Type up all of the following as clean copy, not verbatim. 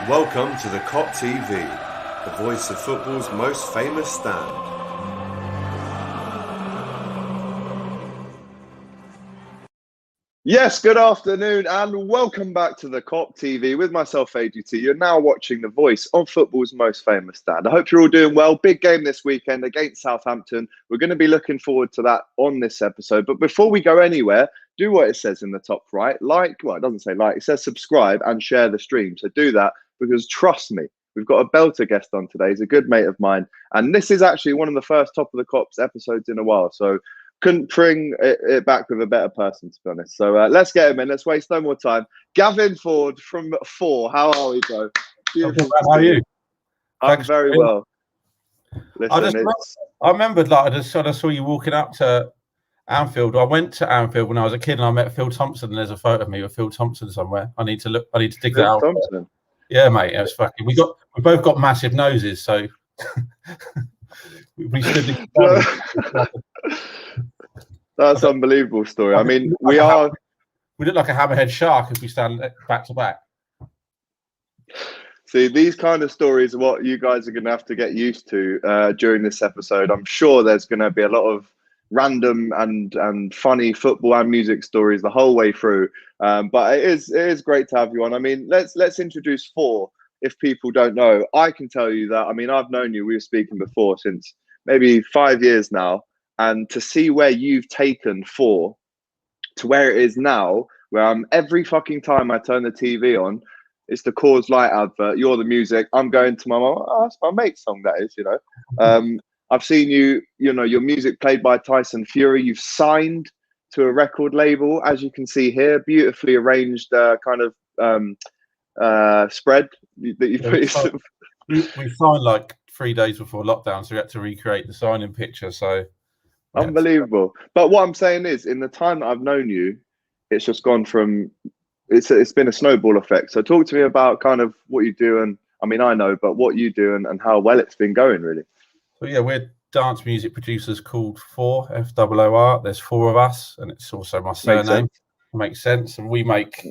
Welcome to the Kop TV, the voice of football's most famous stand. Yes, good afternoon and welcome back to the Kop TV with myself, AGT. You're now watching the voice of football's most famous stand. I hope you're all doing well. Big game this weekend against Southampton. We're going to be looking forward to that on this episode. But before we go anywhere, do what it says in the top right. It doesn't say like, it says subscribe and share the stream. So do that because trust me, we've got a belter guest on today. He's a good mate of mine. And this is actually one of the first Top of the Kops episodes in a while. So couldn't bring it back with a better person, to be honest. So let's get him in. Let's waste no more time. Gavin Ford from FooR. How are we, bro? How are you? I'm very well. Listen, I remembered, I just sort of saw you walking up to Anfield. I went to Anfield when I was a kid and I met Phil Thompson. And there's a photo of me with Phil Thompson somewhere. I need to dig that out. Thompson. Yeah, mate. It was fucking. We both got massive noses, so we stood. That's an unbelievable story. I mean, we look like a hammerhead shark if we stand back to back. See, these kind of stories are what you guys are going to have to get used to during this episode. I'm sure there's going to be a lot of random and funny football and music stories the whole way through. But it is great to have you on. I mean, let's introduce FooR. If people don't know, I can tell you that. I mean, I've known you. We were speaking before since maybe 5 years now. And to see where you've taken FooR to where it is now, where every fucking time I turn the TV on, it's the Coors Light advert. You're the music. I'm going to my mom. Oh, that's my mate's song, that is, you know. I've seen your music played by Tyson Fury. You've signed to a record label, as you can see here, beautifully arranged kind of spread that you put. We signed like 3 days before lockdown, so we had to recreate the signing picture. So. Unbelievable. But what I'm saying is, in the time that I've known you, it's just gone from, it's been a snowball effect. So talk to me about kind of what you do, and I mean, I know, but what you do and how well it's been going, really. So yeah, we're dance music producers called FooR, FOOR. There's 4 of us, and it's also my surname. Makes sense. And we make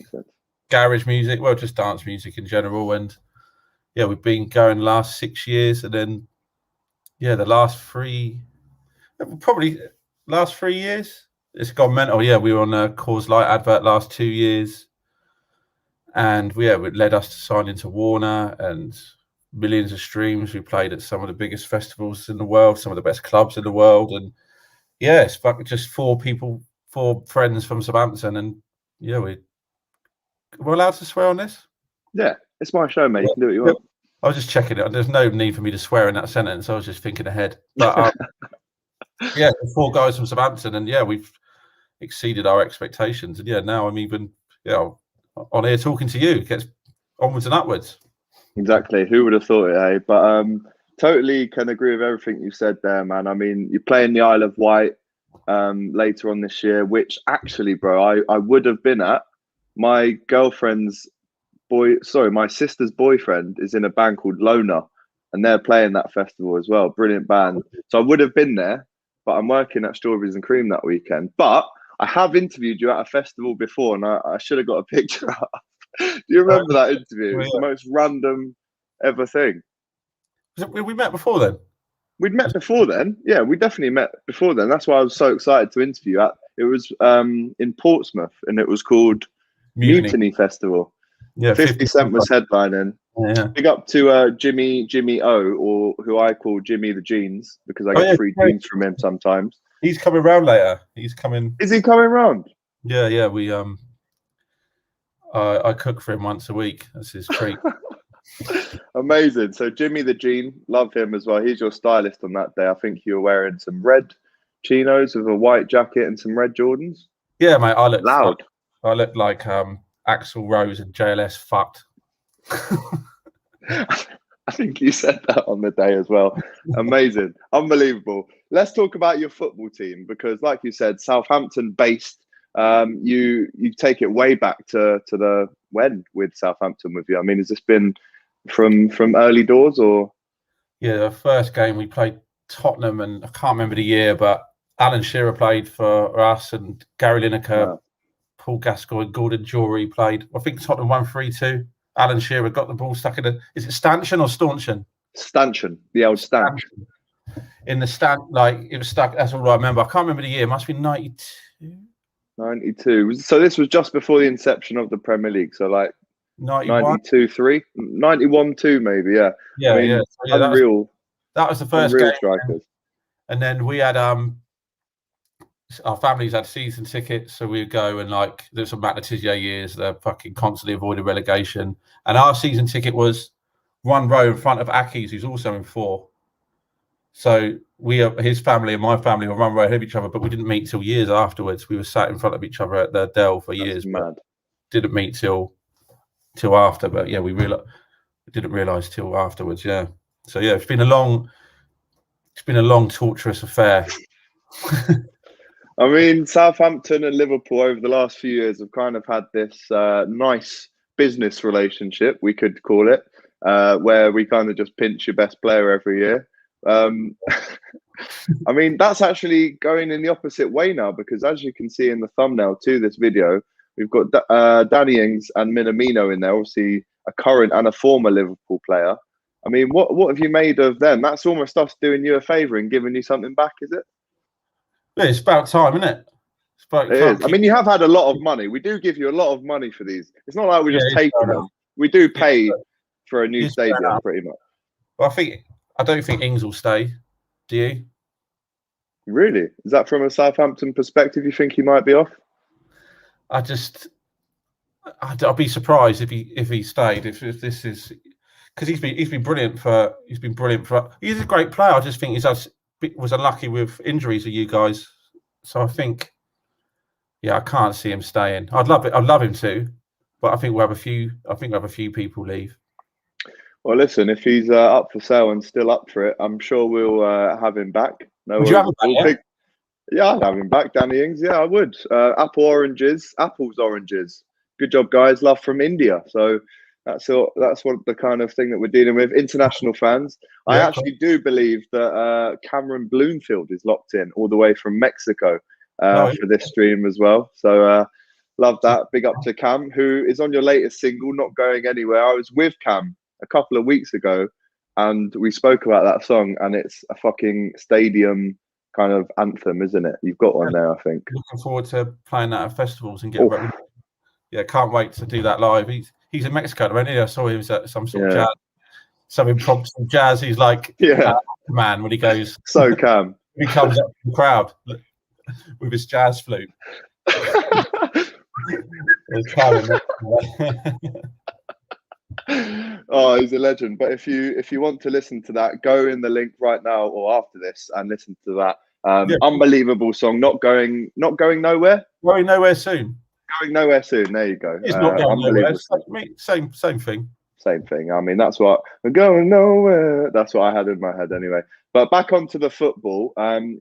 garage music, well, just dance music in general. And yeah, we've been going the last 6 years, and then yeah, the last 3 years it's gone mental. Yeah, we were on a Coors Light advert last 2 years, and it led us to sign into Warner and millions of streams. We played at some of the biggest festivals in the world, some of the best clubs in the world, and yeah, it's just 4 people, 4 friends from Southampton, and yeah, we're allowed to swear on this. Yeah, it's my show, mate. You can do what you want. I was just checking it. There's no need for me to swear in that sentence. I was just thinking ahead, but yeah, 4 guys from Southampton, and yeah, we've exceeded our expectations. And yeah, now I'm even on here talking to you. It gets onwards and upwards. Exactly. Who would have thought it, eh? But totally can agree with everything you said there, man. I mean, you're playing the Isle of Wight later on this year, which actually, bro, I would have been at. My my sister's boyfriend is in a band called Loner, and they're playing that festival as well. Brilliant band. So I would have been there, but I'm working at Strawberries and Cream that weekend. But I have interviewed you at a festival before, and I should have got a picture up. Do you remember that interview? It's the most random ever thing. We met before then? We'd met before then. Yeah, we definitely met before then. That's why I was so excited to interview you. It was in Portsmouth, and it was called Mutiny Festival. Yeah, 50 Cent was headlining. Yeah. Big up to Jimmy O, or who I call Jimmy the Jeans, because I get free jeans from him sometimes. He's coming round later. He's coming. Is he coming round? Yeah. We I cook for him once a week. That's his treat. Amazing. So Jimmy the Jean, love him as well. He's your stylist on that day. I think you were wearing some red chinos with a white jacket and some red Jordans. Yeah, mate. I look loud. I look like Axl Rose and JLS fucked. I think you said that on the day as well. Amazing. Unbelievable. Let's talk about your football team, because like you said, Southampton based. You take it way back to the when with Southampton with you. I mean, has this been from early doors, or? Yeah, the first game we played Tottenham, and I can't remember the year, but Alan Shearer played for us, and Gary Lineker, Paul Gascoigne, Gordon Jury played. I think Tottenham won 3-2. Alan Shearer got the ball stuck in a. Is it stanchion or staunchion? Stanchion, the old stanchion. In the stand, like it was stuck. That's all I remember. I can't remember the year. It must be 92. 92. So this was just before the inception of the Premier League. So like 92, 3, 91, 2, maybe. Yeah. Yeah, I mean, yeah. So, yeah, unreal. That was the first unreal game. Strikers. And then we had our families had season tickets, so we'd go and like there's some Matt Letizia years. They're fucking constantly avoided relegation, and our season ticket was one row in front of Aki's, who's also in FooR. So his family and my family were one row ahead of each other, but we didn't meet till years afterwards. We were sat in front of each other at the Dell for years. That's mad. Didn't meet till after, but yeah, we didn't realise till afterwards. Yeah. So yeah, it's been a long, torturous affair. I mean, Southampton and Liverpool over the last few years have kind of had this nice business relationship, we could call it, where we kind of just pinch your best player every year. I mean, that's actually going in the opposite way now, because as you can see in the thumbnail to this video, we've got Danny Ings and Minamino in there, obviously a current and a former Liverpool player. I mean, what have you made of them? That's almost us doing you a favour and giving you something back, is it? Yeah, it's about time, isn't it? It's about it is. I mean, you have had a lot of money. We do give you a lot of money for these. It's not like we just take them. We do pay for a new stadium, pretty much. Well, I don't think Ings will stay. Do you? Really? Is that from a Southampton perspective? You think he might be off? I'd be surprised if he stayed. If this is because he's been brilliant for. He's a great player. I just think was unlucky with injuries of you guys. So I think, yeah, I can't see him staying. I'd love him to, but I think we'll have a few people leave. Well, listen, if he's up for sale and still up for it, I'm sure we'll have him back. No, would you have him back? Yeah, I'd have him back, Danny Ings. Yeah, I would. Apple's oranges. Good job, guys. Love from India. So that's what the kind of thing that we're dealing with. International fans. Yeah, I actually do believe that Cameron Bloomfield is locked in all the way from Mexico for this stream as well. So love that. Big up to Cam, who is on your latest single, Not Going Anywhere. I was with Cam a couple of weeks ago and we spoke about that song, and it's a fucking stadium kind of anthem, isn't it? You've got one there, I think. Looking forward to playing that at festivals and getting back. Yeah, can't wait to do that live. He's in Mexico, right? I saw him at some sort of jazz, some impromptu jazz. He's like, man, when he goes. So Cam. He comes up to the crowd with his jazz flute. Oh, he's a legend. But if you want to listen to that, go in the link right now or after this and listen to that. Unbelievable song. Not going nowhere. Going nowhere soon. Going nowhere soon. There you go. It's not going nowhere. Same thing. Same thing. I mean, that's what we're going nowhere. That's what I had in my head anyway. But back onto the football.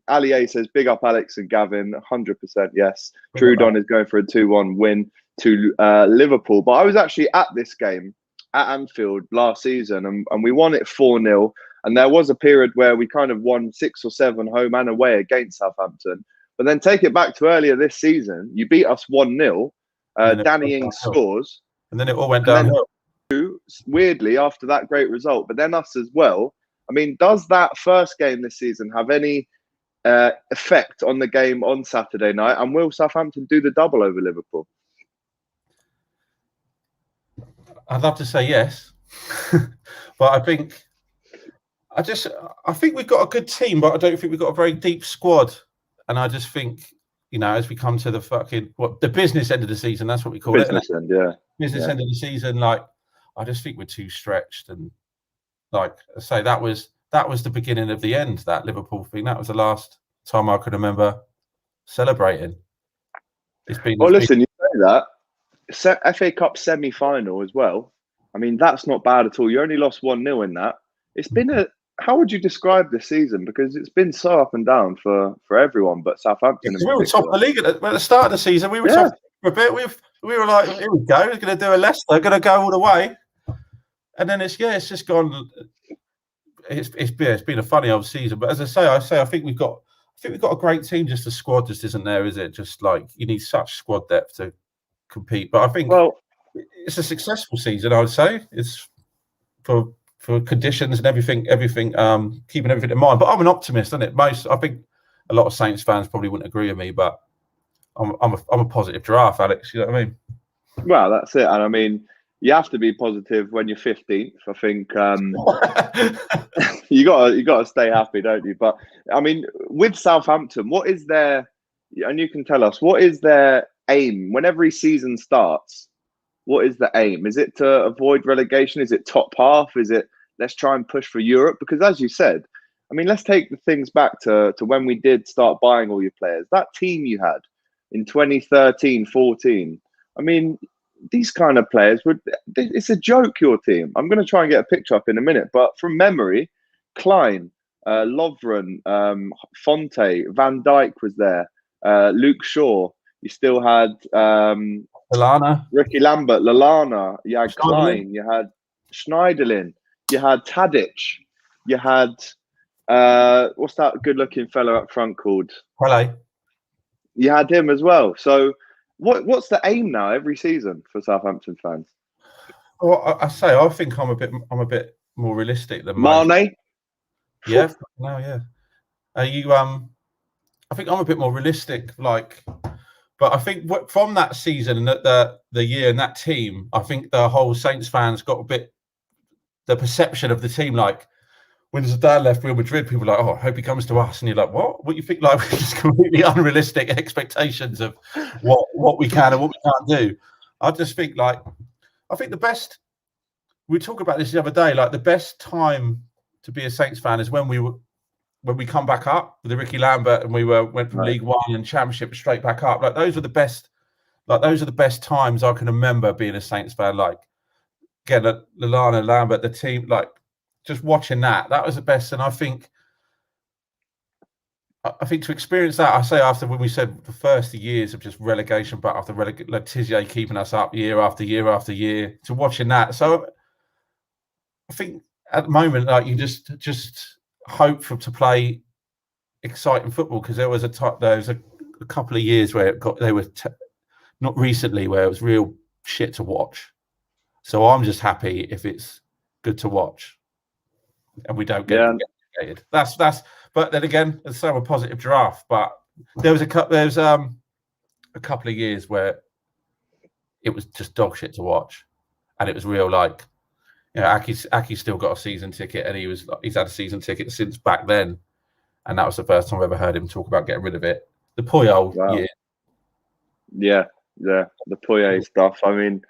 Ali A says, big up Alex and Gavin. 100% yes. Trudon is going for a 2-1 win to Liverpool. But I was actually at this game at Anfield last season, and we won it 4-0. And there was a period where we kind of won 6 or 7 home and away against Southampton. But then take it back to earlier this season, you beat us 1-0. Danny Ings scores. And then it all went downhill. Weirdly, after that great result, but then us as well. I mean, does that first game this season have any effect on the game on Saturday night? And will Southampton do the double over Liverpool? I'd love to say yes, but I think we've got a good team, but I don't think we've got a very deep squad. And I just think, as we come to the business end of the season, that's what we call it. Business end, yeah. Business end of the season, I just think we're too stretched, and like I say, that was the beginning of the end. That Liverpool thing, that was the last time I could remember celebrating. Listen, you say that. FA Cup semi-final as well. I mean, that's not bad at all. You only lost 1-0 in that. It's been how would you describe this season? Because it's been so up and down for everyone, but Southampton. We were top of the league at the start of the season. We were top for a bit. We were like, here we go. We're going to do a Leicester. Going to go all the way. And then it's just gone. It's been a funny old season. But as I say, I think we've got a great team. Just the squad just isn't there, is it? Just like you need such squad depth to compete. But I think it's a successful season, I would say. It's for conditions and everything, keeping everything in mind. But I'm an optimist, isn't it? I think a lot of Saints fans probably wouldn't agree with me, but I'm a positive giraffe, Alex. You know what I mean? Well, that's it. And I mean, you have to be positive when you're 15th. I think you gotta stay happy, don't you? But I mean, with Southampton, what is their, and you can tell us, what is their aim when every season starts? What is the aim? Is it to avoid relegation? Is it top half? Is it let's try and push for Europe? Because as you said, I mean, let's take the things back to when we did start buying all your players. That team you had in 2013, 14. I mean, these kind of players it's a joke, your team. I'm going to try and get a picture up in a minute, but from memory, Klein, Lovren, Fonte, Van Dijk was there, Luke Shaw. You still had Lallana, Ricky Lambert, Lallana. You had Klein. You had Schneiderlin. You had Tadic. You had what's that good-looking fellow up front called? Pele. You had him as well. So, what's the aim now every season for Southampton fans? Well, I think I'm a bit more realistic than Mane. Yeah, no, yeah. Are you? I think I'm a bit more realistic, like. But I think from that season and the year and that team, I think the whole Saints fans got a bit the perception of the team. Like when Zidane left Real Madrid, people were like, "Oh, I hope he comes to us." And you're like, "What? What you think?" Like just completely unrealistic expectations of what we can and what we can't do. I just think I think the best. We talked about this the other day. Like the best time to be a Saints fan is when we come back up with the Ricky Lambert and we went from League One and Championship straight back up. Like those are the best. Like those are the best times I can remember being a Saints fan. Like again, Lallana, Lambert, the team. Like just watching that was the best. And I think to experience that, I say after when we said the first years of just relegation, but after Letizier keeping us up year after year after year, to watching that. So I think at the moment, like you just hope to play exciting football, because there was a couple of years where not recently where it was real shit to watch. So I'm just happy if it's good to watch and we don't get relegated. That's. But then again, it's so a positive giraffe. But there was a couple of years where it was just dog shit to watch, and it was real like. Aki's still got a season ticket, and he's had a season ticket since back then, and that was the first time I've ever heard him talk about getting rid of it. The Puyol year. Yeah, the Puyol stuff. I mean,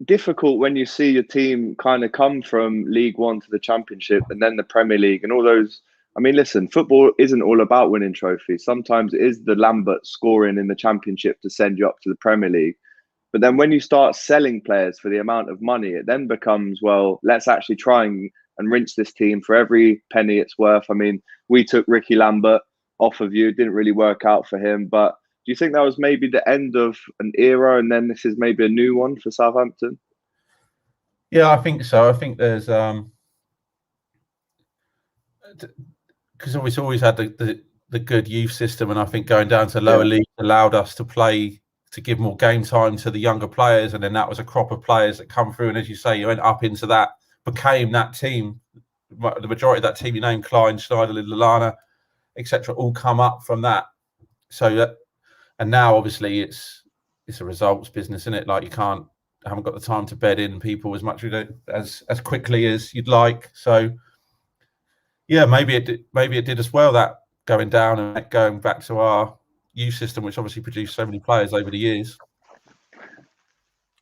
difficult when you see your team kind of come from League One to the Championship and then the Premier League and all those. I mean, listen, football isn't all about winning trophies. Sometimes it is the Lambert scoring in the Championship to send you up to the Premier League. But then when you start selling players for the amount of money, it then becomes, well, let's actually try and rinse this team for every penny it's worth. I mean, we took Ricky Lambert off of you. It didn't really work out for him. But do you think that was maybe the end of an era and then this is maybe a new one for Southampton? Yeah, I think so. I think there's because we've always had the good youth system, and I think going down to lower league allowed us to play, to give more game time to the younger players, and then that was a crop of players that come through, and as you say, you went up into that, became that team. The majority of that team you named, Klein, Schneiderlin, Lallana, etc., all come up from that. So that, and now obviously it's a results business, isn't it? Like haven't got the time to bed in people as much as quickly as you'd like. So yeah, maybe it did as well, that going down and going back to our youth system, which obviously produced so many players over the years.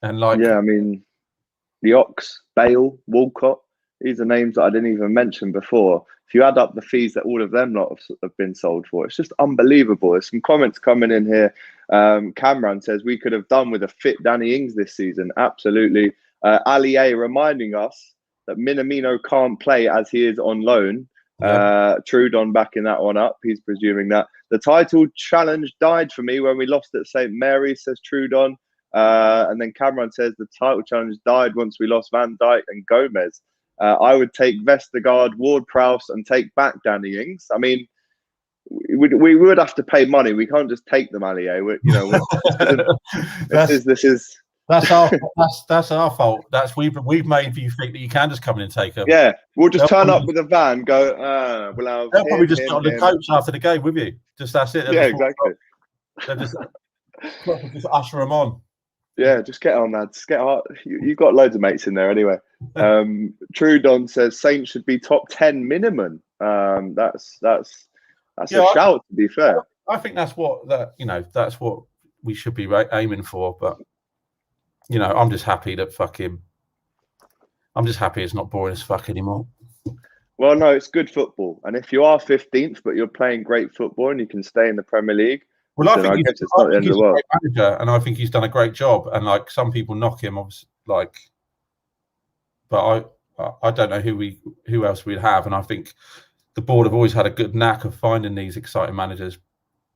And I mean, the Ox, Bale, Walcott, these are names that I didn't even mention before. If you add up the fees that all of them lot have been sold for, it's just unbelievable. There's some comments coming in here. Cameron says we could have done with a fit Danny Ings this season. Absolutely. Ali A reminding us that Minamino can't play as he is on loan. Trudon backing that one up. He's presuming that the title challenge died for me when we lost at St. Mary's, says Trudon. And then Cameron says the title challenge died once we lost Van Dijk and Gomez. I would take Vestergaard, Ward-Prowse, and take back Danny Ings. I mean, we would have to pay money. We can't just take them, Ali. This is That's our that's our fault. We've made you think that you can just come in and take them. Yeah, we'll just They'll turn up probably- with a van, go, we'll have They'll probably him, just get on the him. coach after the game with you. Just that's it. They'll Yeah, just walk exactly. up. They'll just usher them on. Yeah, just get on, lads. Get on. You've got loads of mates in there anyway. True Don says Saints should be top 10 minimum. That's a shout, to be fair. I think that's what that's what we should be aiming for. But I'm just happy that I'm just happy it's not boring as fuck anymore. Well, no, it's good football, and if you are 15th, but you're playing great football and you can stay in the Premier League, well, I think it's not the end of the world. A great manager, and I think he's done a great job. And like some people knock him, obviously, but I don't know who else we'd have, and I think the board have always had a good knack of finding these exciting managers.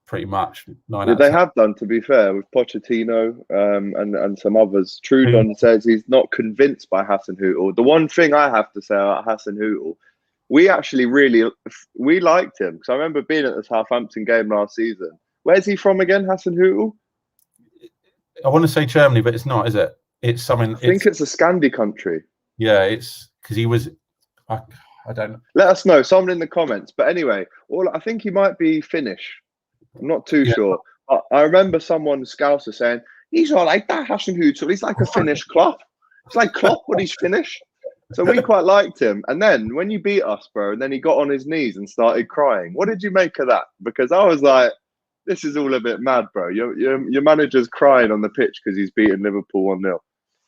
Pretty much, they have done, to be fair, with Pochettino and some others. Trudon says he's not convinced by Hasenhüttl. The one thing I have to say about Hasenhüttl, we actually we liked him, because I remember being at the Southampton game last season. Where's he from again, Hasenhüttl? I want to say Germany, but it's not, is it? It's something. I think it's a Scandi country. Yeah, it's because he was. I don't know. Let us know, someone in the comments. But anyway, I think he might be Finnish. I'm not too sure. But I remember someone, Scouser, saying, he's all like that, Hasenhüttl. He's like a Finnish Klopp. It's like Klopp, but he's Finnish. So we quite liked him. And then when you beat us, bro, and then he got on his knees and started crying. What did you make of that? Because I was like, this is all a bit mad, bro. Your manager's crying on the pitch because he's beaten Liverpool 1-0.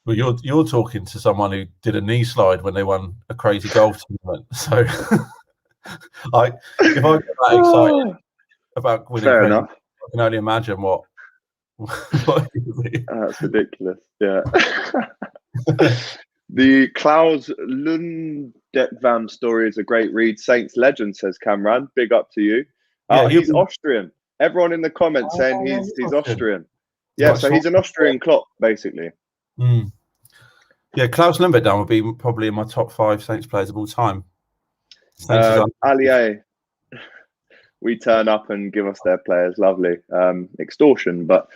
Well, you're talking to someone who did a knee slide when they won a crazy golf tournament. So, if I get that excited about winning, fair enough. I can only imagine what that's ridiculous. Yeah. The Klaus Lundetvam story is a great read. Saints legend, says Kamran. Big up to you. He's Austrian. Everyone in the comments saying he's Austrian. Yeah, so he's an Austrian Klopp, basically. Mm. Yeah, Klaus Lundetvam would be probably in my top 5 Saints players of all time. Allier, we turn up and give us their players. Lovely. Extortion, but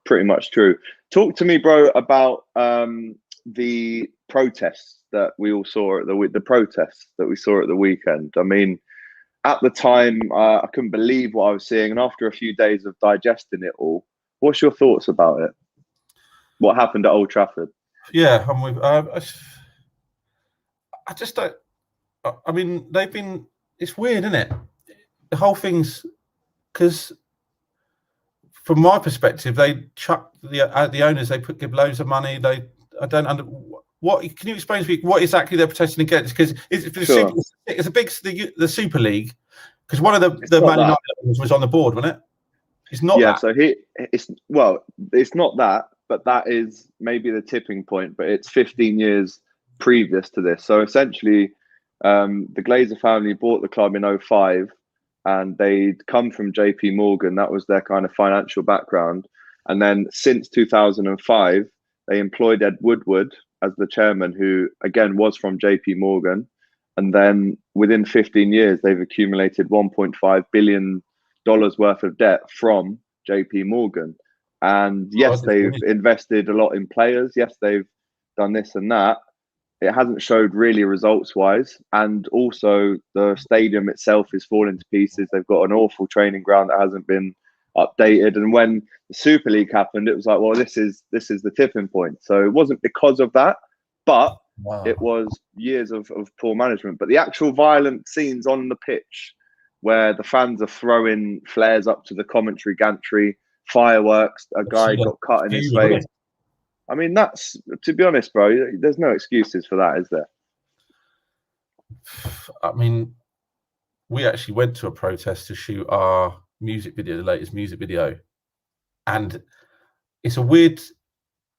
pretty much true. Talk to me, bro, about the protests that we all saw at the protests that we saw at the weekend. I mean, at the time, I couldn't believe what I was seeing, and after a few days of digesting it all, what's your thoughts about it? What happened at Old Trafford? Yeah, I'm with. I just don't. I mean, they've been. It's weird, isn't it? The whole thing's because, from my perspective, they chuck the owners. They give loads of money. I don't what can you explain to me what exactly they're protesting against? Because it's a big the Super League. Because one of the Man United owners was on the board, wasn't it? It's not. Yeah, that. so it's not that, but that is maybe the tipping point. But it's 15 years previous to this. So essentially, the Glazer family bought the club in 2005, and they'd come from JP Morgan. That was their kind of financial background. And then since 2005, they employed Ed Woodward as the chairman, who again was from JP Morgan. And then within 15 years, they've accumulated $1.5 billion worth of debt from JP Morgan. And yes, they've invested a lot in players. Yes, they've done this and that. It hasn't showed really results-wise. And also the stadium itself is falling to pieces. They've got an awful training ground that hasn't been updated. And when the Super League happened, it was like, well, this is the tipping point. So it wasn't because of that, but it was years of poor management. But the actual violent scenes on the pitch where the fans are throwing flares up to the commentary gantry, fireworks, a guy got cut in his face. I mean, that's, to be honest, bro, there's no excuses for that, is there? I mean, we actually went to a protest to shoot our music video, the latest music video. And it's a weird,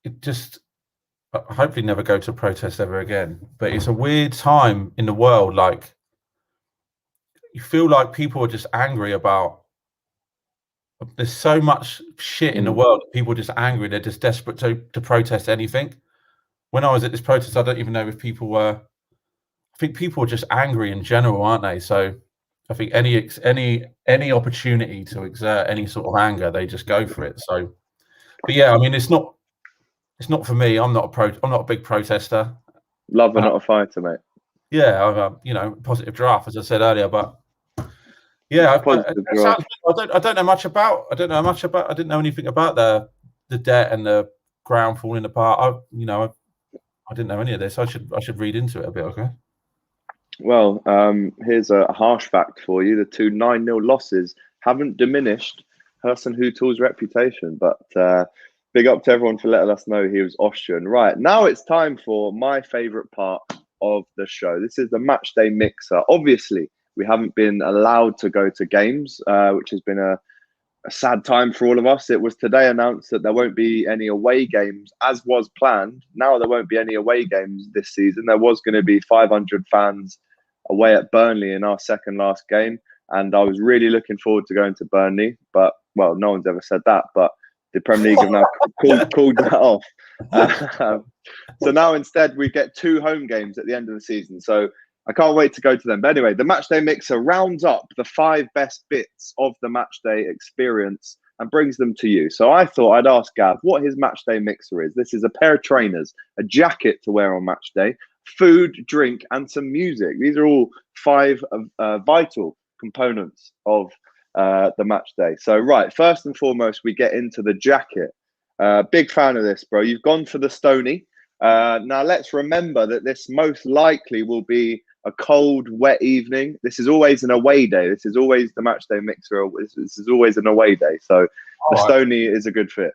I hopefully never go to a protest ever again, but it's a weird time in the world. Like, you feel like people are just angry about, there's so much shit in the world. People are just angry. They're just desperate to protest anything. When I was at this protest, I don't even know if people were, I think people are just angry in general, aren't they? So I think any opportunity to exert any sort of anger, they just go for it. So, but yeah, I mean, it's not, it's not for me. I'm not a big protester. Lover, not a fighter, mate. Yeah, I'm positive giraffe, as I said earlier, but yeah, I don't know much about. I didn't know anything about the debt and the ground falling apart. I didn't know any of this. I should read into it a bit. Okay. Well, here's a harsh fact for you: the 2 9-0 losses haven't diminished Hasenhüttl's reputation. But big up to everyone for letting us know he was Austrian. Right, now it's time for my favourite part of the show. This is the Matchday Mixer. Obviously, we haven't been allowed to go to games, which has been a sad time for all of us. It was today announced that there won't be any away games as was planned. Now there won't be any away games this season. There was going to be 500 fans away at Burnley in our second last game. And I was really looking forward to going to Burnley. But, well, no one's ever said that. But the Premier League have now called that off. So now instead we get 2 home games at the end of the season. So I can't wait to go to them. But anyway, the Matchday Mixer rounds up the 5 best bits of the Matchday experience and brings them to you. So I thought I'd ask Gav what his Matchday Mixer is. This is a pair of trainers, a jacket to wear on Matchday, food, drink, and some music. These are all 5 vital components of the Matchday. So, right, first and foremost, we get into the jacket. Big fan of this, bro. You've gone for the Stony. Now, let's remember that this most likely will be a cold, wet evening. This is always an away day. This is always the Matchday Mixer. This is always an away day. So the Stony is a good fit.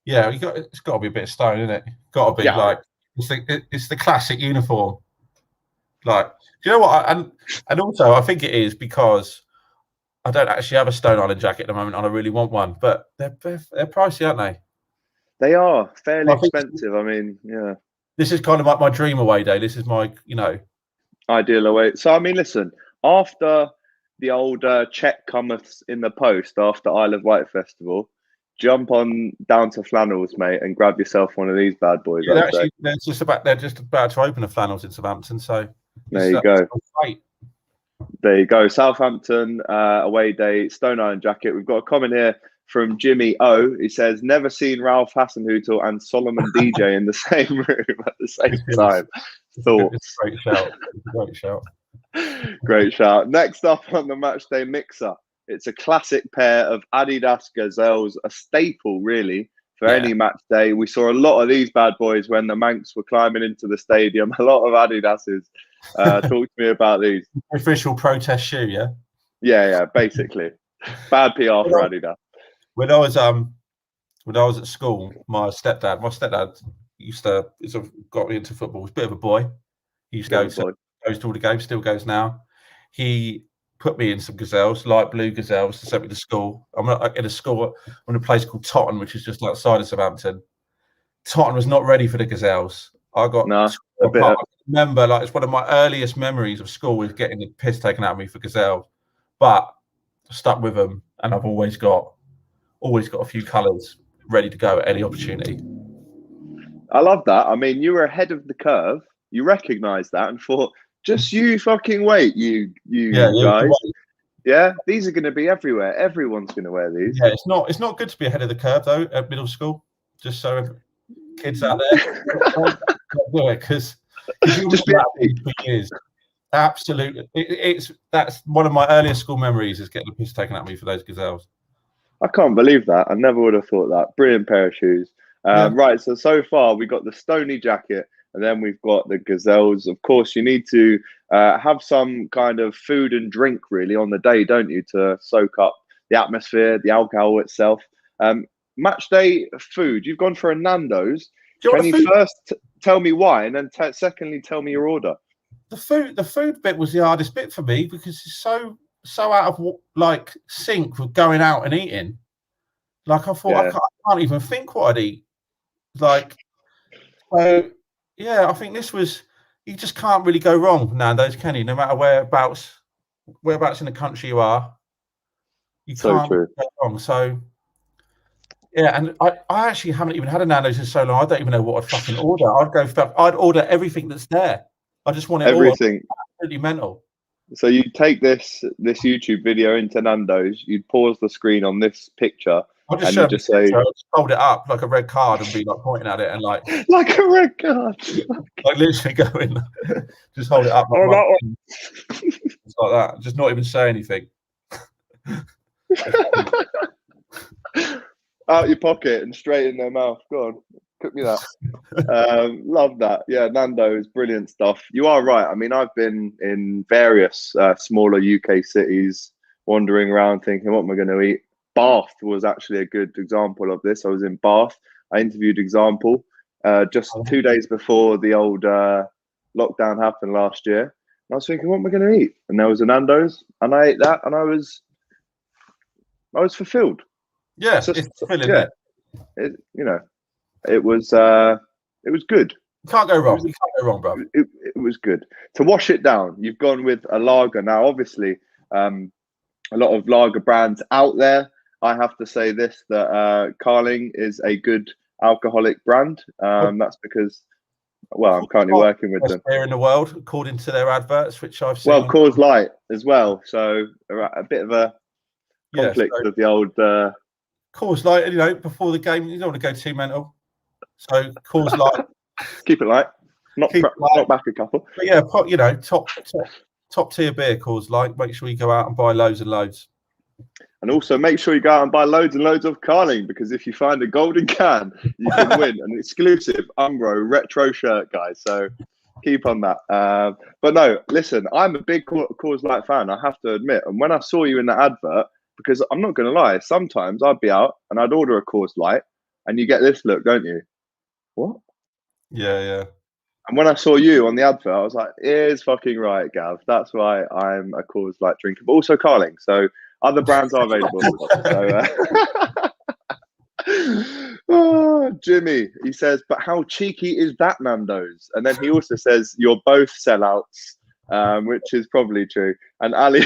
Yeah, it's got to be a bit of stone, isn't it? Got to be like it's the classic uniform. Like, do you know what? And also, I think it is because I don't actually have a Stone Island jacket at the moment, and I really want one. But they're pricey, aren't they? They are fairly expensive. I mean, yeah. This is kind of like my dream away day. This is my, ideal away. So, I mean, listen, after the old check cometh in the post after Isle of Wight Festival, jump on down to Flannels, mate, and grab yourself one of these bad boys. Yeah, they're just about to open a Flannels in Southampton. So there you go. There you go. Southampton away day, Stone Island jacket. We've got a comment here from Jimmy O. He says, never seen Ralph Hasenhüttl and Solomon DJ in the same room at the same time. Thoughts? Great shout. Great shout. Great shout. Next up on the Matchday Mixer, it's a classic pair of Adidas Gazelles, a staple really for any match day. We saw a lot of these bad boys when the Manx were climbing into the stadium. A lot of Adidas's. Talk to me about these. Official protest shoe, yeah? Yeah, basically. Bad PR for Adidas. When I was at school, my stepdad got me into football. He was a bit of a boy. He used to goes to all the games, still goes now. He put me in some Gazelles, light blue Gazelles, to send me to school. I'm in a school in a place called Totton, which is just outside of Southampton. Totton was not ready for the Gazelles. I remember, like, it's one of my earliest memories of school is getting the piss taken out of me for Gazelles. But I stuck with them, and I've always got a few colours ready to go at any opportunity. I love that. I mean, you were ahead of the curve. You recognised that and thought, just you fucking wait, you guys. Yeah, these are going to be everywhere. Everyone's going to wear these. Yeah, it's not good to be ahead of the curve though at middle school. Just so kids out there, do it because you just be for years. Absolutely, that's one of my earliest school memories is getting the piss taken at me for those Gazelles. I can't believe that. I never would have thought that. Brilliant pair of shoes. Right, so far we got the Stony jacket. And then we've got the Gazelles. Of course, you need to have some kind of food and drink really on the day, don't you, to soak up the atmosphere, the alcohol itself. Match day food. You've gone for a Nando's. Can you first tell me why, and then secondly tell me your order? The food bit was the hardest bit for me because it's so out of like sync with going out and eating. Like I thought, I can't even think what I'd eat. Like so. Yeah, I think this was. You just can't really go wrong with Nando's, can you? No matter whereabouts in the country you are, you can't go wrong. So, yeah, and I actually haven't even had a Nando's in so long. I don't even know what I'd fucking order. I'd order everything that's there. I just want everything. Absolutely mental. So you take this YouTube video into Nando's. You'd pause the screen on this picture, I'll just and show you him just say, I'll just hold it up like a red card and be like pointing at it and like like a red card. like literally going, just hold it up like, Oh, that one. just like that. Just not even say anything. Out your pocket and straight in their mouth. Go on, cook me that. Love that. Yeah, Nando's, brilliant stuff. You are right. I mean, I've been in various smaller UK cities, wandering around thinking, what am I going to eat? Bath was actually a good example of this. I was in Bath. I interviewed Example just 2 days before the old lockdown happened last year. And I was thinking, what am I going to eat? And there was a Nando's, and I ate that, and I was fulfilled. Yeah, So, it's fulfilling, yeah, it was good. You can't go wrong. You can't go wrong, bro. It was good. To wash it down, you've gone with a lager. Now, obviously, a lot of lager brands out there. I have to say this, that Carling is a good alcoholic brand. That's because, well, I'm currently working with them. Beer in the world, according to their adverts, which I've seen. Well, Coors Light as well. So a bit of a conflict of the old... Coors Light, you know, before the game, you don't want to go too mental. So Coors Light. Keep it light. Knock back a couple. But yeah, you know, top tier beer, Coors Light. Make sure you go out and buy loads and loads. And also make sure you go out and buy loads and loads of Carling, because if you find a golden can, you can win an exclusive Umbro retro shirt, guys. So keep on that. But no, listen, I'm a big Coors Light fan, I have to admit. And when I saw you in the advert, because I'm not going to lie, sometimes I'd be out and I'd order a Coors Light and you get this look, don't you? What? Yeah. And when I saw you on the advert, I was like, "Is fucking right, Gav. That's why I'm a Coors Light drinker, but also Carling." So other brands are available. Oh, Jimmy, he says, "But how cheeky is that, Nando's?" And then he also says, "You're both sellouts," which is probably true. And Ali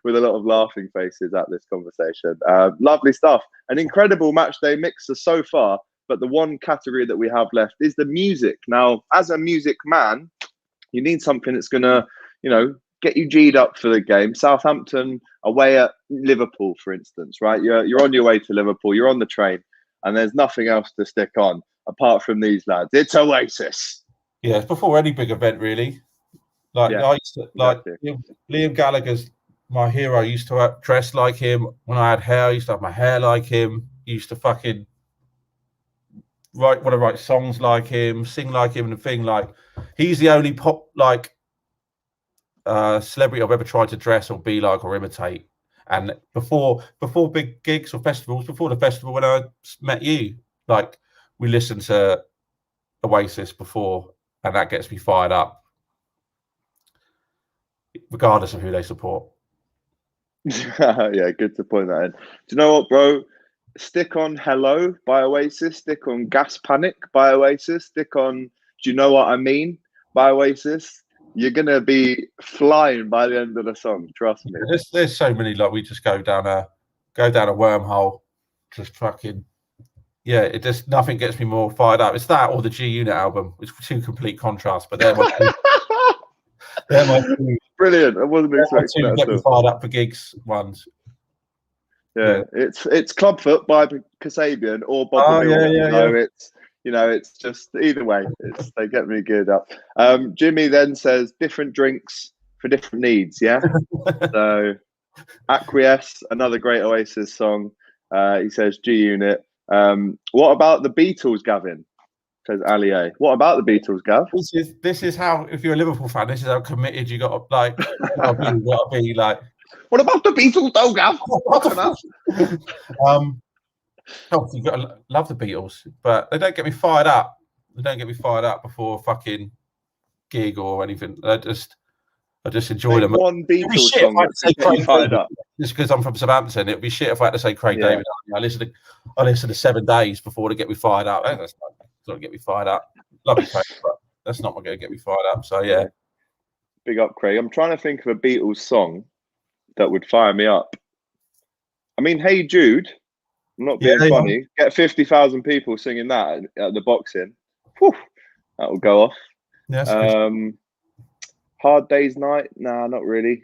with a lot of laughing faces at this conversation. Lovely stuff. An incredible Matchday Mixer so far. But the one category that we have left is the music. Now, as a music man, you need something that's going to, you know, get you G'd up for the game. Southampton away at Liverpool, for instance, right? You're on your way to Liverpool. You're on the train, and there's nothing else to stick on apart from these lads. It's Oasis. Yeah, it's before any big event, really. Like, yeah, I used to, exactly. Liam Gallagher's my hero. I used to dress like him. When I had hair, I used to have my hair like him. Used to fucking want to write songs like him, sing like him, and a thing. Like, he's the only pop celebrity I've ever tried to dress or be like or imitate. And before big gigs or festivals, before the festival when I met you, like, we listened to Oasis before, and that gets me fired up, regardless of who they support. Yeah, good to point that in. Do you know what, bro? Stick on Hello by Oasis, stick on Gas Panic by Oasis, stick on Do You Know What I Mean by Oasis. You're going to be flying by the end of the song, trust me. There's so many, like, we just go down a wormhole, just fucking, yeah, it just, nothing gets me more fired up. It's that or the G Unit album. It's two complete contrasts, but they're my two. They're my two. Brilliant. I wasn't expecting that. Get me fired up for gigs ones. Yeah, it's Clubfoot by Kasabian or Bob Dylan. It's just either way. They get me geared up. Jimmy then says different drinks for different needs. Yeah. So Acquiesce, another great Oasis song. He says G Unit. What about the Beatles, Gavin? Says Ali A. What about the Beatles, Gav? This is how, if you're a Liverpool fan, this is how committed you got to, like, gotta be like. What about the Beatles, though, Gav? You got to love the Beatles, but they don't get me fired up. They don't get me fired up before a fucking gig or anything. I just enjoy them. One Beatles song that get you fired up. Just because I'm from Southampton, it'd be shit if I had to say Craig David. I listen to 7 Days before to get me fired up. That's not going to get me fired up. Love you, Craig, but that's not going to get me fired up. So yeah, big up, Craig. I'm trying to think of a Beatles song that would fire me up. I mean, Hey Jude. I'm not being funny. Get 50,000 people singing that at the boxing. Whew, that will go off. Yes. Hard Day's Night. Nah, not really.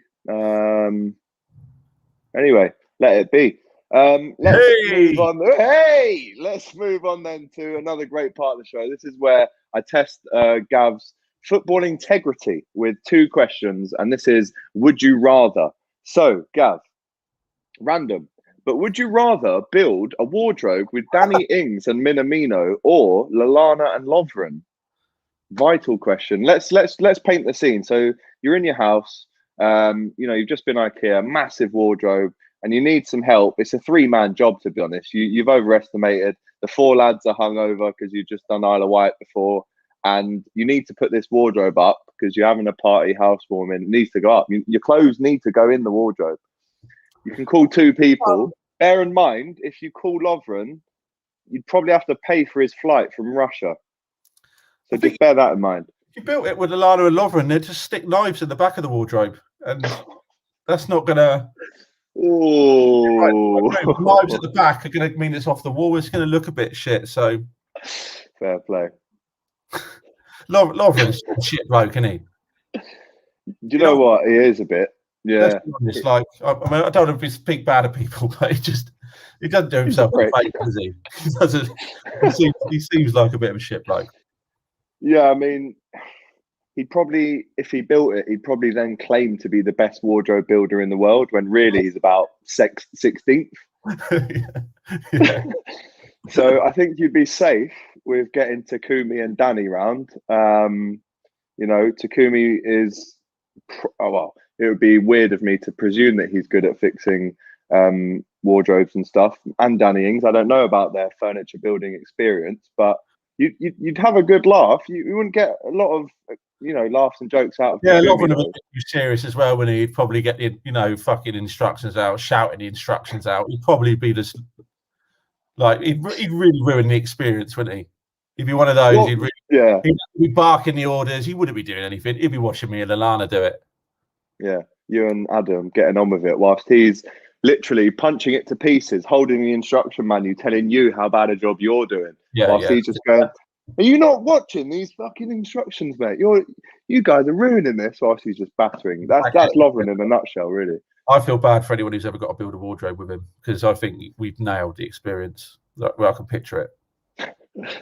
Anyway, let it be. Move on. Hey, let's move on then to another great part of the show. This is where I test Gav's football integrity with 2 questions, and this is would you rather. So, Gav, random, but would you rather build a wardrobe with Danny Ings and Minamino or Lallana and Lovren? Vital question. Let's paint the scene. So you're in your house. You've just been IKEA, massive wardrobe, and you need some help. It's a 3-man job, to be honest. You've overestimated. The 4 lads are hungover because you've just done Isle of Wight before, and you need to put this wardrobe up because you're having a party housewarming. It needs to go up. Your clothes need to go in the wardrobe. You can call 2 people. Bear in mind, if you call Lovren, you'd probably have to pay for his flight from Russia. So just bear that in mind. If you built it with Lallana and Lovren, they'd just stick knives in the back of the wardrobe, and that's not gonna. Oh, knives at the back are gonna mean it's off the wall. It's gonna look a bit shit. So fair play. Lovren's a shit bloke, isn't he? Do you know what? He is a bit. Yeah. It's like I don't want to speak bad of people, but he doesn't do himself a favour, does he? He seems like a bit of a shit bloke. Yeah, I mean, he'd probably, if he built it, he'd probably then claim to be the best wardrobe builder in the world when really he's about 16th. Yeah. So I think you'd be safe with getting Takumi and Danny round. Takumi is, it would be weird of me to presume that he's good at fixing wardrobes and stuff. And Danny Ings, I don't know about their furniture building experience, but you'd have a good laugh. You wouldn't get a lot of laughs and jokes out of. Yeah, a lot of them would be serious as well. When he'd probably get the fucking instructions out, shouting the instructions out. He'd probably be just like he'd really ruin the experience, wouldn't he? He'd be one of those. He'd be barking the orders. He wouldn't be doing anything. He'd be watching me and Lallana do it. Yeah, you and Adam getting on with it whilst he's literally punching it to pieces, holding the instruction manual, telling you how bad a job you're doing. Whilst he's just going, are you not watching these fucking instructions, mate? You guys are ruining this. Whilst he's just battering. That's Lovren in a nutshell, really. I feel bad for anyone who's ever got to build a wardrobe with him because I think we've nailed the experience. Well, I can picture it.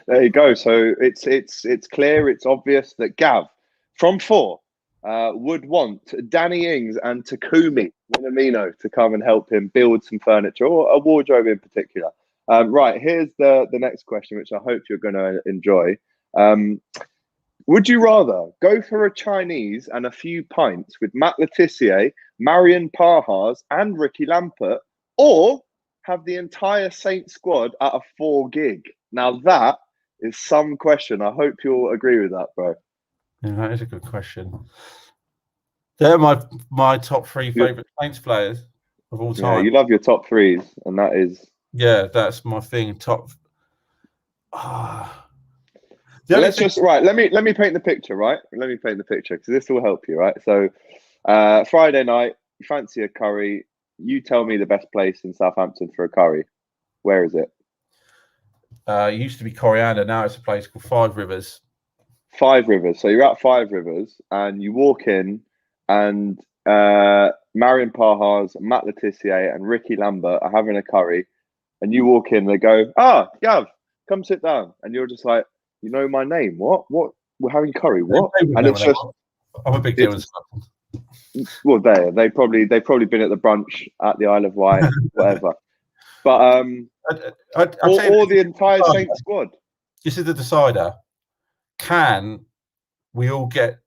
There you go. So it's clear, it's obvious that Gav from FooR would want Danny Ings and Takumi Minamino to come and help him build some furniture or a wardrobe in particular. Right, here's the next question, which I hope you're going to enjoy. Would you rather go for a Chinese and a few pints with Matt Le Tissier, Marion Parhas, and Ricky Lampert, or have the entire Saints squad at a FooR gig? Now that is some question. I hope you'll agree with that, bro. Yeah, that is a good question. They're my top 3 favourite Saints players of all time. Yeah, you love your top 3s, and that is. Yeah, that's my thing. Top. Let's just right. Let me paint the picture. Right, let me paint the picture because this will help you. Right, so Friday night, you fancy a curry. You tell me the best place in Southampton for a curry. Where is it? It used to be Coriander. Now it's a place called 5 Rivers. 5 Rivers. So you're at 5 Rivers, and you walk in, and Marion Parhas, Matt Le Tissier, and Ricky Lambert are having a curry. And you walk in, they go, Gav, come sit down. And you're just like, you know my name? What? We're having curry? What? And it's just, I'm a big deal. Well, they've probably been at the brunch at the Isle of Wight, whatever. But or the entire Saints squad. This is the decider. Can we all get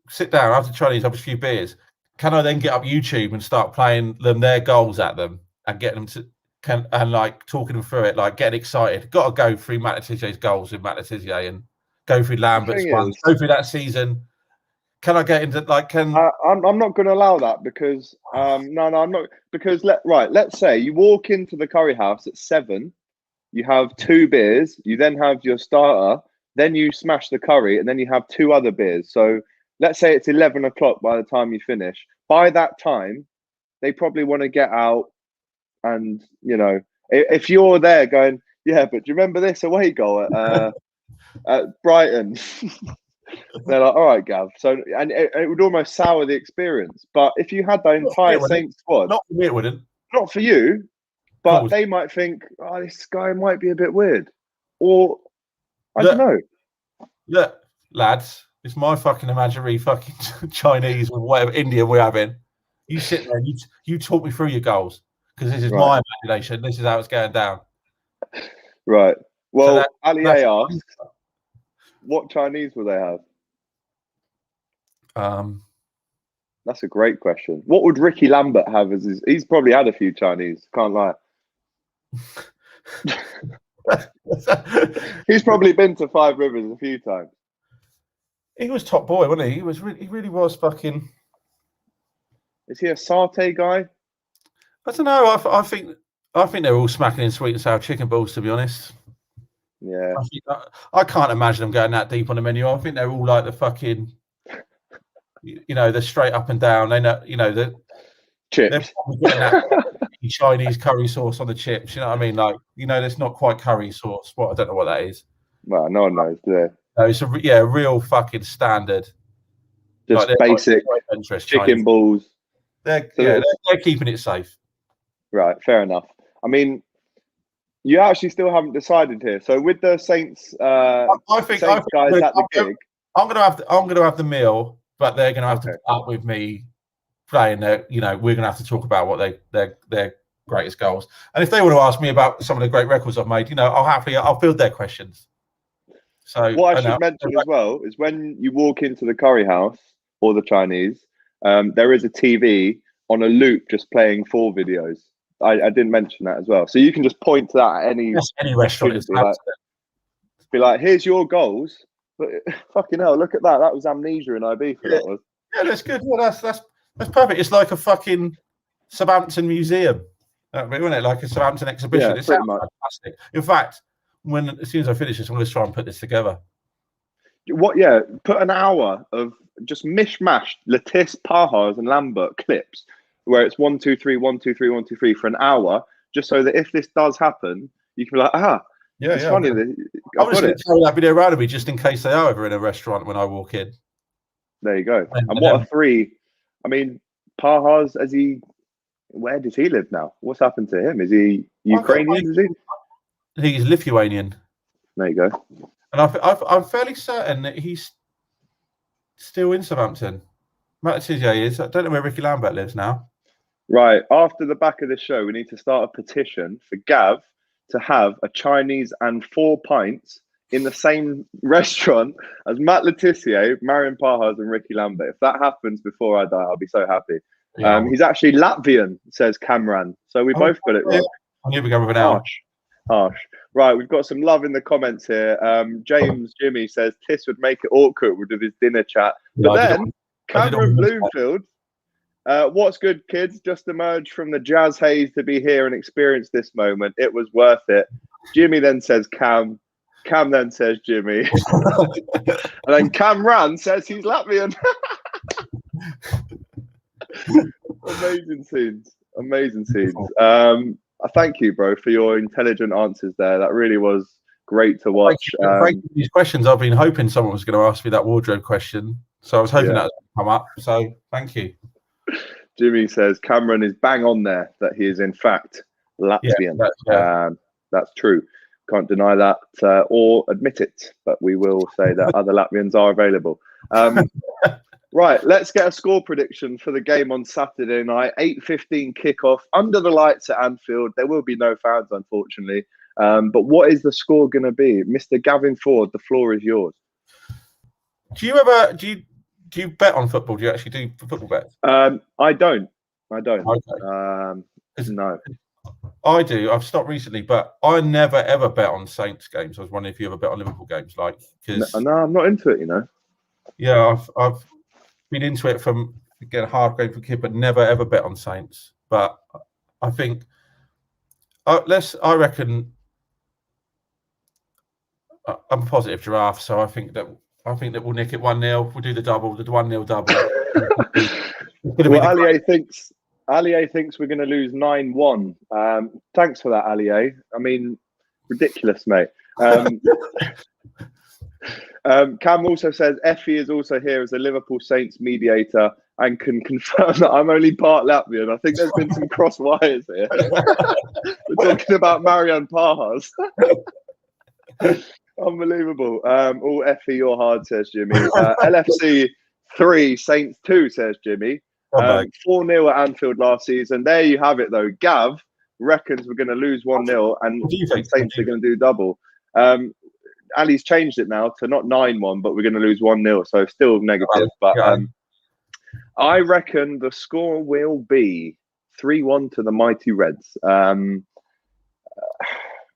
sit down after Chinese, have a few beers? Can I then get up YouTube and start playing them their goals at them and get them to talking them through it, getting excited? Got to go through Matt Le Tissier's goals with Matt Le Tissier and go through Lambert's ones, go through that season. Can I get into I'm not going to allow that because no, I'm not, because let's say you walk into the curry house at 7, you have 2 beers, you then have your starter, then you smash the curry, and then you have 2 other beers. So let's say it's 11 o'clock by the time you finish. By that time, they probably want to get out, and if you're there going, yeah, but do you remember this away goal at Brighton? They're like, all right, Gav. So, and it would almost sour the experience. But if you had the entire Saints squad, not for me, it wouldn't. Not for you. But Cool. they might think, oh, this guy might be a bit weird. Or, I don't know. Look, lads, it's my fucking imaginary fucking Chinese or whatever Indian we're having. You sit there and you talk me through your goals, because this is my imagination. This is how it's going down. Right. Well, So Ali A asks, what Chinese will they have? That's a great question. What would Ricky Lambert have as his... He's probably had a few Chinese, can't lie. He's probably been to Five Rivers a few times. He was top boy, wasn't he? He really was fucking... Is he a satay guy? I don't know. I think they're all smacking in sweet and sour chicken balls, to be honest. Yeah. I can't imagine them going that deep on the menu. I think they're all like the fucking, they're straight up and down. They know, the chips. They're probably getting that Chinese curry sauce on the chips. You know what I mean? Like, there's not quite curry sauce. I don't know what that is. Well, no one knows, do they? No, it's a real fucking standard. Just like, basic chicken Chinese balls. They're keeping it safe. Right, fair enough. I mean, you actually still haven't decided here. So with the Saints, I think guys at the gig, I'm gonna have the meal, but they're gonna have to put up with me playing their. We're gonna have to talk about what their greatest goals. And if they want to ask me about some of the great records I've made, I'll field their questions. So what I should mention as well is when you walk into the curry house or the Chinese, there is a TV on a loop just playing FooR videos. I didn't mention that as well. So you can just point to that at any restaurant. Be like, here's your goals. But fucking hell, look at that. That was Amnesia in IB for that one. Yeah, that's good. Well, that's perfect. It's like a fucking Southampton museum. Isn't it? Like a Southampton exhibition. Yeah, it's fantastic. In fact, as soon as I finish this, I'm going to try and put this together. What? Yeah, put an hour of just mishmashed Latisse, Pahars, and Lambert clips where it's 1, 2, 3, 1, 2, 3, 1, 2, 3 for an hour, just so that if this does happen, you can be like, it's funny. I'm just going to throw that video around me just in case they are ever in a restaurant when I walk in. There you go. And what a 3! I mean, Pahars, where does he live now? What's happened to him? Is he Ukrainian? Is he? I think he's Lithuanian. There you go. And I'm fairly certain that he's still in Southampton. Matchday is. I don't know where Ricky Lambert lives now. Right. After the back of this show, we need to start a petition for Gav to have a Chinese and 4 pints in the same restaurant as Matt Letizia, Marion Pahars, and Ricky Lambert. If that happens before I die, I'll be so happy. Yeah. He's actually Latvian, says Kamran. So we both got it wrong. Here we go with an hour. Harsh. Right, we've got some love in the comments here. James Jimmy says Tiss would make it awkward with his dinner chat. But then Cameron Bloomfield, what's good, kids? Just emerged from the jazz haze to be here and experience this moment. It was worth it. Jimmy then says Cam. Cam then says Jimmy. And then Kamran says he's Latvian. Amazing scenes. Amazing scenes. Thank you, bro, for your intelligent answers there. That really was great to watch. These questions, I've been hoping someone was going to ask me that wardrobe question. So I was hoping that would come up. So thank you. Jimmy says Cameron is bang on there that he is in fact Latvian. That's true. Can't deny that or admit it, but we will say that other Latvians are available. Right, let's get a score prediction for the game on Saturday night. 8:15 kickoff under the lights at Anfield. There will be no fans, unfortunately. But what is the score going to be? Mr. Gavin Ford, the floor is yours. Do you bet on football? Do you actually do football bets? I don't. Okay. No. I do. I've stopped recently, but I never ever bet on Saints games. I was wondering if you ever bet on Liverpool games, No, I'm not into it. Yeah, I've been into it from again hard grade for kid, but never ever bet on Saints. But I think I reckon I'm a positive giraffe, so I think that we'll nick it 1-0. We'll do the 1-0 double. Allier thinks we're going to lose 9-1. Thanks for that, Allier. I mean, ridiculous, mate. Cam also says Effie is also here as a Liverpool Saints mediator and can confirm that I'm only part Latvian. I think there's been some cross wires here. We're talking about Marian Pahas. Unbelievable. All FE you're hard, says Jimmy. LFC 3, Saints 2, says Jimmy. 4-0 at Anfield last season. There you have it, though. Gav reckons we're going to lose 1-0 and Saints are going to do double. Ali's changed it now to not 9-1, but we're going to lose 1-0, so still negative. But I reckon the score will be 3-1 to the mighty Reds. I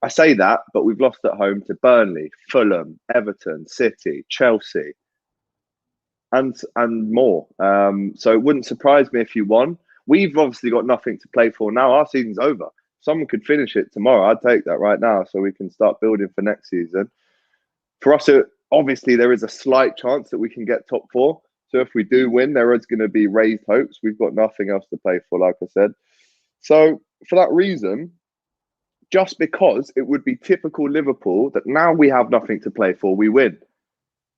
say that, but we've lost at home to Burnley, Fulham, Everton, City, Chelsea, and more. So it wouldn't surprise me if you won. We've obviously got nothing to play for now. Our season's over. Someone could finish it tomorrow. I'd take that right now so we can start building for next season. For us, obviously, there is a slight chance that we can get top 4. So if we do win, there is going to be raised hopes. We've got nothing else to play for, like I said. So for that reason, just because it would be typical Liverpool that now we have nothing to play for, we win.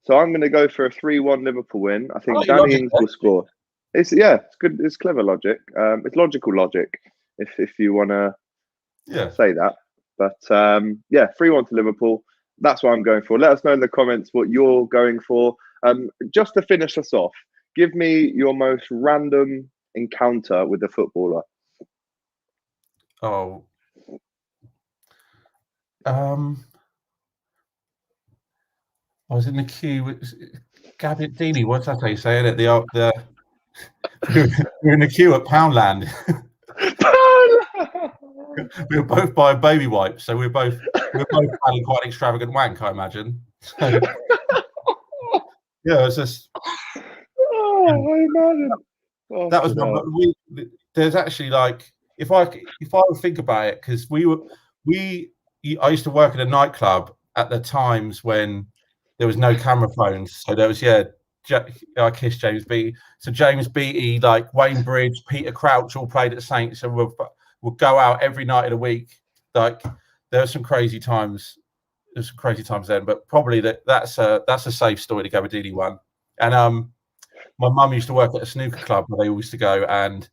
So I'm going to go for a 3-1 Liverpool win. I think Danny Ings will score. It's good. It's clever logic. It's logical logic, if you want to say that. But 3-1 to Liverpool. That's what I'm going for. Let us know in the comments what you're going for. Just to finish us off, give me your most random encounter with a footballer. Oh. I was in the queue with Gabbiadini. What's that you saying at the we were in the queue at Poundland. We were both buying baby wipes, so we were both having quite an extravagant wank, I imagine. So, yeah, it was just. I imagine. That was one. There's actually like if I would think about it, because I used to work at a nightclub at the times when there was no camera phones, so there was I kissed James Beattie. So James Beattie, like Wayne Bridge, Peter Crouch, all played at Saints, so we'll go out every night of the week. Like there were some crazy times. There's some crazy times then, but probably that's a safe story to Gabbiadini one. And my mum used to work at a snooker club where they used to go, and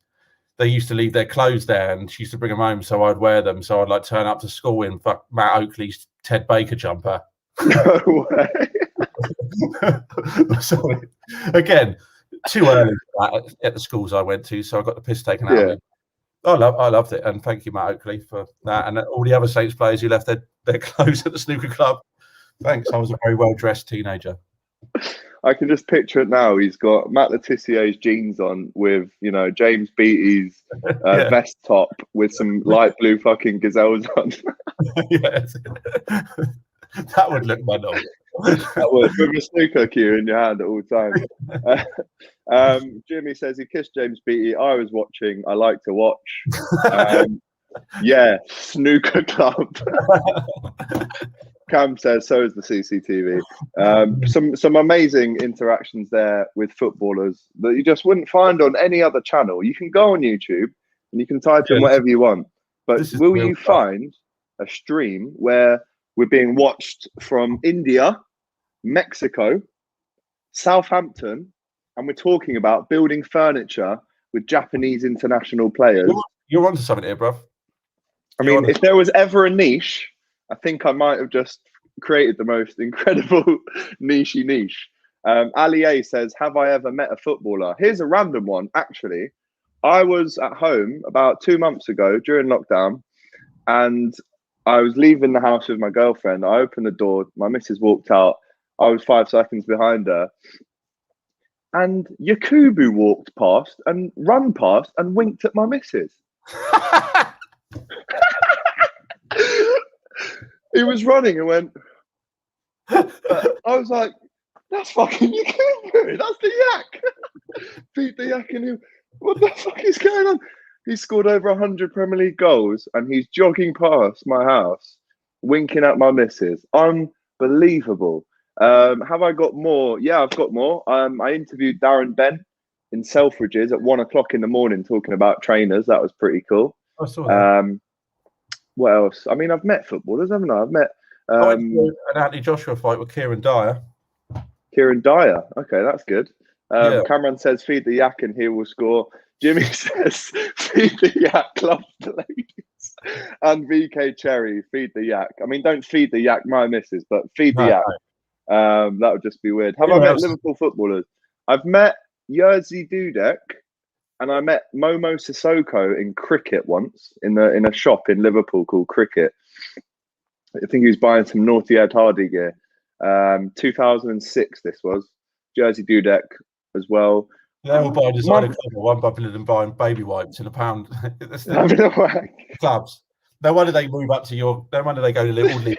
they used to leave their clothes there, and she used to bring them home, so I'd wear them. So I'd like turn up to school in Matt Oakley's Ted Baker jumper. No way. So again, too early for that at the schools I went to, so I got the piss taken out of me. I loved it, and thank you, Matt Oakley, for that, and all the other Saints players who left their clothes at the snooker club. Thanks, I was a very well dressed teenager. I can just picture it now. He's got Matt Letizier's jeans on with, James Beattie's vest top with some light blue fucking gazelles on. Yes. That would look mental. That would, with a snooker cue in your hand at all times. Jimmy says he kissed James Beattie. I was watching. I like to watch. Snooker club. Cam says so is the CCTV. Some amazing interactions there with footballers that you just wouldn't find on any other channel. You can go on YouTube and you can type in whatever you want, but will you find a stream where we're being watched from India, Mexico, Southampton, and we're talking about building furniture with Japanese international players? You're onto something here, bruv. I mean, if there was ever a niche, I think I might have just created the most incredible niche. Ali A says, have I ever met a footballer? Here's a random one, actually. I was at home about 2 months ago during lockdown, and I was leaving the house with my girlfriend. I opened the door. My missus walked out. I was 5 seconds behind her. And Yakubu walked past and run past and winked at my missus. He was running and went. I was like, that's fucking Yakubu. That's the yak. Beat the yak and what the fuck is going on? He scored over 100 Premier League goals and he's jogging past my house, winking at my missus. Unbelievable. Have I got more? Yeah, I've got more. I interviewed Darren Bent in Selfridges at 1 o'clock in the morning talking about trainers. That was pretty cool. I saw that. What else? I mean, I've met footballers, haven't I? I've met an Anthony Joshua fight with Kieran Dyer. Kieran Dyer. Okay, that's good. Yeah. Cameron says, feed the yak and he will score. Jimmy says, feed the yak, love the ladies. And VK Cherry, feed the yak. I mean, don't feed the yak, my missus, but feed the yak. That would just be weird. Have I met Liverpool footballers? I've met Jerzy Dudek and I met Momo Sissoko in cricket once in a shop in Liverpool called Cricket. I think he was buying some Naughty Ed Hardy gear. 2006 this was. Jerzy Dudek as well. They all buy designer cover, one popular than buying baby wipes in £1. Clubs. No wonder they move up to your. No wonder they go to Liverpool.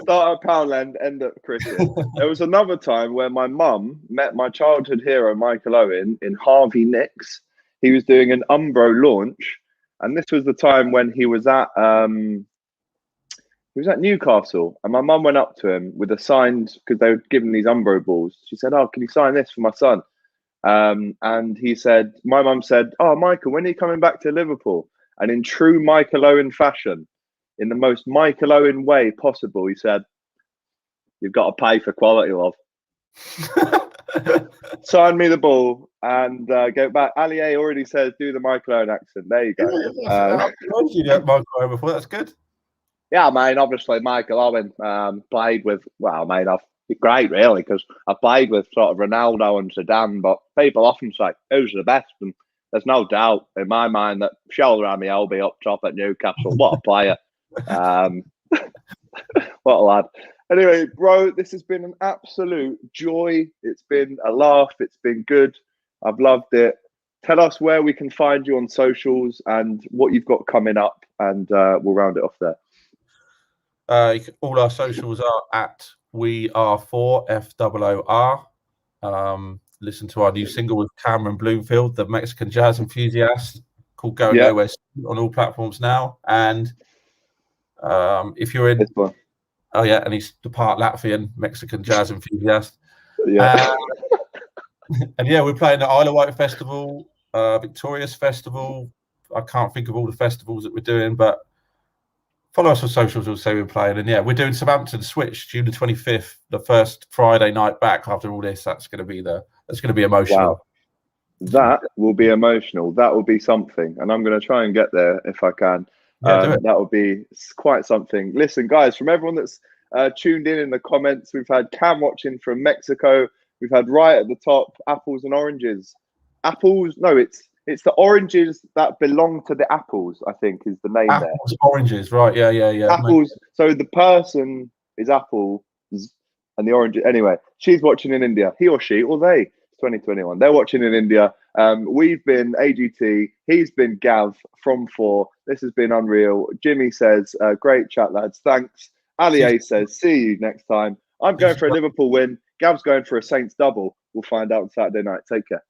Start at Poundland, end at cricket. There was another time where my mum met my childhood hero Michael Owen in Harvey Nicks. He was doing an Umbro launch, and this was the time when he was at Newcastle, and my mum went up to him with a signed, because they were giving these Umbro balls. She said, "Oh, can you sign this for my son?" And he said, my mum said, "Oh, Michael, when are you coming back to Liverpool?" And in true Michael Owen fashion, in the most Michael Owen way possible, he said, "You've got to pay for quality, love." Sign me the ball and go back. Ali A already says, "Do the Michael Owen accent." There you go. Michael Owen before. That's good. Yeah, I mean, obviously Michael Owen played with, well, I mean, great really, because I played with sort of Ronaldo and Zidane, but people often say, who's the best? And there's no doubt in my mind that Shoulder Amiobi up top at Newcastle, what a player. What a lad. Anyway, bro, this has been an absolute joy. It's been a laugh. It's been good. I've loved it. Tell us where we can find you on socials and what you've got coming up, and we'll round it off there. All our socials are at We Are FooR, FOOR. Listen to our new single with Cameron Bloomfield, the Mexican jazz enthusiast, called Going Nowhere, on all platforms now. And if you're in, oh yeah, and he's the part Latvian Mexican jazz enthusiast. Yeah. And yeah, we're playing the Isle of Wight Festival, Victorious Festival. I can't think of all the festivals that we're doing, but follow us on socials. We'll say we're playing. And yeah, we're doing Southampton Switch June the 25th, the first Friday night back after all this. That's going to be emotional. Wow. That will be emotional. That will be something. And I'm going to try and get there if I can. Yeah, that will be quite something. Listen, guys, from everyone that's tuned in the comments, we've had Cam watching from Mexico. We've had right at the top, apples and oranges. Apples, no, it's the oranges that belong to the apples, I think, is the name apples, there. Oranges, right? Yeah. Apples. So the person is apples and the orange. Anyway, she's watching in India. He or she or they. 2021. They're watching in India. We've been AGT. He's been Gav from FooR. This has been unreal. Jimmy says, great chat, lads. Thanks. Ali A says, see you next time. I'm going for a Liverpool win. Gav's going for a Saints double. We'll find out on Saturday night. Take care.